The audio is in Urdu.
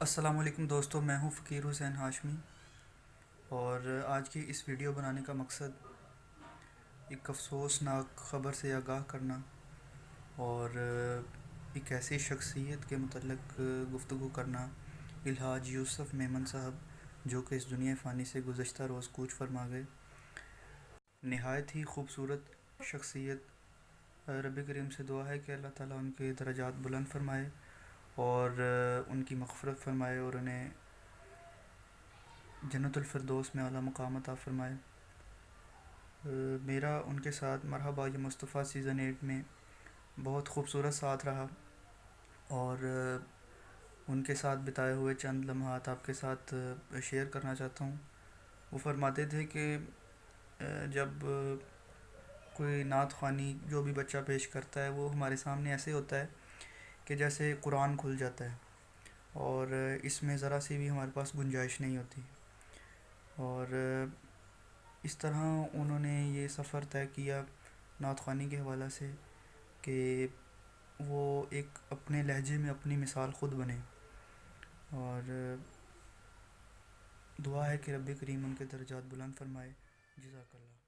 السلام علیکم دوستو، میں ہوں فقیر حسین ہاشمی، اور آج کی اس ویڈیو بنانے کا مقصد ایک افسوسناک خبر سے آگاہ کرنا اور ایک ایسی شخصیت کے متعلق گفتگو کرنا، الحاج یوسف میمن صاحب، جو کہ اس دنیا فانی سے گزشتہ روز کوچ فرما گئے۔ نہایت ہی خوبصورت شخصیت، رب کریم سے دعا ہے کہ اللہ تعالیٰ ان کے درجات بلند فرمائے اور ان کی مغفرت فرمائے اور انہیں جنت الفردوس میں اعلیٰ مقام عطا فرمائے۔ میرا ان کے ساتھ مرحبا یہ مصطفیٰ سیزن 8 میں بہت خوبصورت ساتھ رہا، اور ان کے ساتھ بتائے ہوئے چند لمحات آپ کے ساتھ شیئر کرنا چاہتا ہوں۔ وہ فرماتے تھے کہ جب کوئی نعت خوانی جو بھی بچہ پیش کرتا ہے وہ ہمارے سامنے ایسے ہوتا ہے کہ جیسے قرآن کھل جاتا ہے، اور اس میں ذرا سی بھی ہمارے پاس گنجائش نہیں ہوتی، اور اس طرح انہوں نے یہ سفر طے کیا نعت خوانی کے حوالہ سے کہ وہ ایک اپنے لہجے میں اپنی مثال خود بنے، اور دعا ہے کہ رب کریم ان کے درجات بلند فرمائے۔ جزاک اللہ۔